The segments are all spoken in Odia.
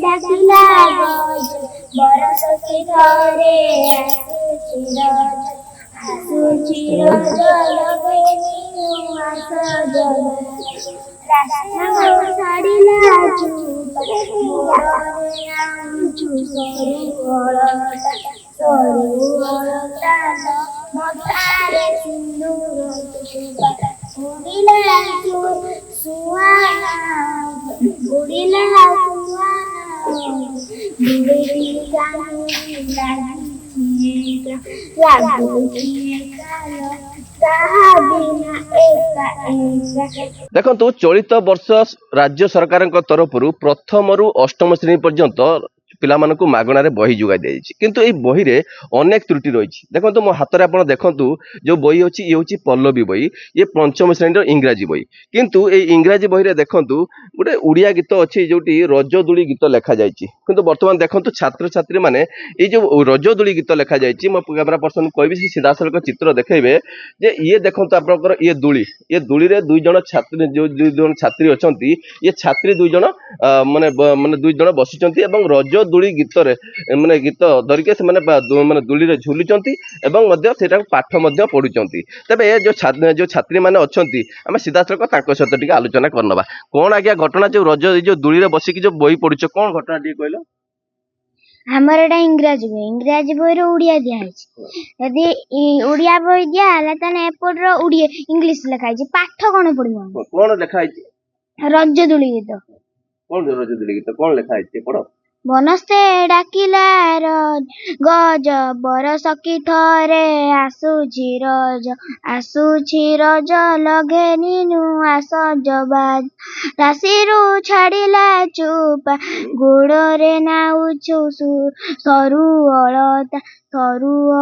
ডাকিলা গজ বরষ কি ধরে আসুচি রজ লগে আস জল রাস্তা ছাড়িলা চুপা সরু অলতা মথারে সিন্দুর চুপা উড়িলা সুয়ানা উড়িলা সুয়ানা দুড়ি গানি লাগুচি কালো তাহা বিনা একা একা। ଦେଖନ୍ତୁ ଚଳିତ ବର୍ଷ ରାଜ୍ୟ ସରକାରଙ୍କ ତରଫରୁ ପ୍ରଥମରୁ ଅଷ୍ଟମ ଶ୍ରେଣୀ ପର୍ଯ୍ୟନ୍ତ ପିଲାମାନଙ୍କୁ ମାଗଣାରେ ବହି ଯୋଗାଇ ଦିଆଯାଇଛି କିନ୍ତୁ ଏଇ ବହିରେ ଅନେକ ତ୍ରୁଟି ରହିଛି। ଦେଖନ୍ତୁ ମୋ ହାତରେ ଆପଣ ଦେଖନ୍ତୁ ଯୋଉ ବହି ଅଛି ଇଏ ହେଉଛି ପଲ୍ଲବୀ ବହି, ଇଏ ପଞ୍ଚମ ଶ୍ରେଣୀର ଇଂରାଜୀ ବହି। କିନ୍ତୁ ଏଇ ଇଂରାଜୀ ବହିରେ ଦେଖନ୍ତୁ ଗୋଟେ ଓଡ଼ିଆ ଗୀତ ଅଛି ଯୋଉଠି ରଜଦୋଳି ଗୀତ ଲେଖାଯାଇଛି। କିନ୍ତୁ ବର୍ତ୍ତମାନ ଦେଖନ୍ତୁ ଛାତ୍ରଛାତ୍ରୀ ମାନେ ଏଇ ଯୋଉ ରଜଦୋଳି ଗୀତ ଲେଖାଯାଇଛି, ମୋ କ୍ୟାମେରା ପର୍ସନକୁ କହିବି ସେ ସିଧାସଳଖ ଚିତ୍ର ଦେଖେଇବେ ଯେ ଇଏ ଦେଖନ୍ତୁ ଆପଣଙ୍କର ଇଏ ଦୋଳିରେ ଦୁଇ ଜଣ ଛାତ୍ରୀ ଯୋଉ ଦୁଇ ଜଣ ଛାତ୍ରୀ ଅଛନ୍ତି, ଇଏ ଛାତ୍ରୀ ଦୁଇ ଜଣ ମାନେ ଦୁଇ ଜଣ ବସିଛନ୍ତି ଏବଂ ରଜଦୋଳି ଗୀତରେ ମାନେ ଗୀତ ଧରିକି ସେମାନେ ମାନେ ଦୋଳିରେ ଝୁଲୁଛନ୍ତି ଏବଂ ମଧ୍ୟ ସେଟାକୁ ପାଠ ମଧ୍ୟ ପଢୁଛନ୍ତି। ତେବେ ଯୋଉ ଛାତ୍ରୀ ମାନେ ଅଛନ୍ତି ଆମେ ସିଧାସଳଖ ତାଙ୍କ ସହିତ ଟିକେ ଆଲୋଚନା କରିନେବା। କଣ ଆଜ୍ଞା ଘଟଣା ଯୋଉ ରଜ ଏଇ ଯୋଉ ଦୋଳିରେ ବସିକି ଯୋଉ ବହି ପଢୁଛ କଣ ଘଟଣା ଟିକେ କହିଲ? ଆମର ଏଟା ଇଂରାଜୀ ବହିର ଓଡ଼ିଆ ଦିଆହେଇଛି। ଯଦି ଓଡ଼ିଆ ବହି ଦିଆହେଲା ତାହେଲେ ଏପଟର ଇଂଲିଶ ଲେଖା ହେଇଛି। ପାଠ କଣ ପଢିବ? କଣ ଲେଖା ହେଇଛି? ରଜଦୋଳି ଗୀତ। କଣ ରଜଦୋଳି ଗୀତ କଣ ଲେଖା ହେଇଛି ପଢ? ବନସ୍ତେ ଡାକିଲା ଗଜ ବରଷ କି ଥରେ ଆସୁଛି ରଜ ଲଗେନି ନୂଆ ସଜବାଜ ରାଶିରୁ ଛାଡ଼ିଲା ଚୁପା ଗୋଡ଼ରେ ନାଉଛୁ ସରୁ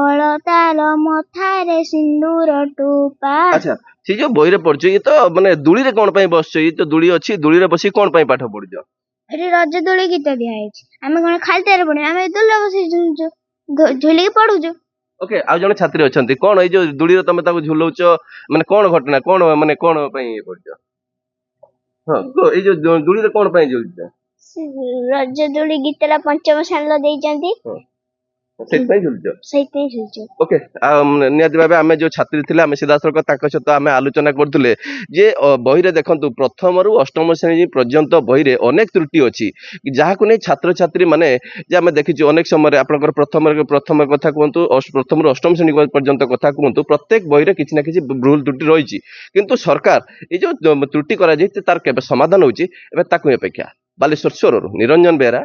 ଅଳତାର ମଥାରେ ସିନ୍ଦୁର ଟୁପା। ଆଚ୍ଛା ସେ ଯୋଉ ବହିରେ ପଢୁଛ ଇଏ ତ ମାନେ ଦୋଳିରେ କଣ ପାଇଁ ବସିଛ? ଇଏ ତ ଦୋଳି ଅଛି, ଦୋଳିରେ ବସି କଣ ପାଇଁ ପାଠ ପଢୁଛ? ଏଠି ରଜଦୋଳି ଗୀତ ଦିଆହେଇଛି। ଆମେ କଣ ଖାଲିଟାରେ ପଢିବୁ? ଆମେ ଦୋଳିରେ ବସି ଝୁଲିକି ପଢୁଛୁ। ଓକେ, ଆଉ ଜଣେ ଛାତ୍ରୀ ଅଛନ୍ତି, କଣ ଏଇ ଯୋଉ ଦୋଳିରେ ତମେ ତାକୁ ଝୁଲଉଛ ମାନେ କଣ ଘଟଣା କଣ ମାନେ କଣ ପାଇଁ ଇଏ କରୁଛ? ହଁ ଏଇ ଯୋଉ ଦୋଳିରେ କଣ ପାଇଁ ଝୁଲୁଛ? ରଜଦୋଳି ଗୀତଟା ପଞ୍ଚମ ଶ୍ରେଣୀର ଦେଇଛନ୍ତି, ସେଇଥିପାଇଁ ଝୁଲୁଛ? ସେଇଥିପାଇଁ ଝୁଲୁଛୁ। ଓକେ, ନିହାତି ଭାବେ ଆମେ ଯୋଉ ଛାତ୍ରୀ ଥିଲେ ଆମେ ସିଧାସଳଖ ତାଙ୍କ ସହିତ ଆମେ ଆଲୋଚନା କରୁଥିଲେ ଯେ ବହିରେ ଦେଖନ୍ତୁ ପ୍ରଥମରୁ ଅଷ୍ଟମ ଶ୍ରେଣୀ ପର୍ଯ୍ୟନ୍ତ ବହିରେ ଅନେକ ତ୍ରୁଟି ଅଛି ଯାହାକୁ ନେଇ ଛାତ୍ରଛାତ୍ରୀ ମାନେ ଯେ ଆମେ ଦେଖିଛୁ ଅନେକ ସମୟରେ ଆପଣଙ୍କର ପ୍ରଥମ କଥା କୁହନ୍ତୁ, ପ୍ରଥମରୁ ଅଷ୍ଟମ ଶ୍ରେଣୀ ପର୍ଯ୍ୟନ୍ତ କଥା କୁହନ୍ତୁ, ପ୍ରତ୍ୟେକ ବହିରେ କିଛି ନା କିଛି ଭୁଲ ତ୍ରୁଟି ରହିଛି। କିନ୍ତୁ ସରକାର ଏଇ ଯୋଉ ତ୍ରୁଟି କରାଯାଇଛି ତାର କେବେ ସମାଧାନ ହେଉଛି ଏବେ ତାକୁ ଅପେକ୍ଷା। ବାଲେଶ୍ୱର ସ୍ୱରରୁ ନିରଞ୍ଜନ ବେହେରା।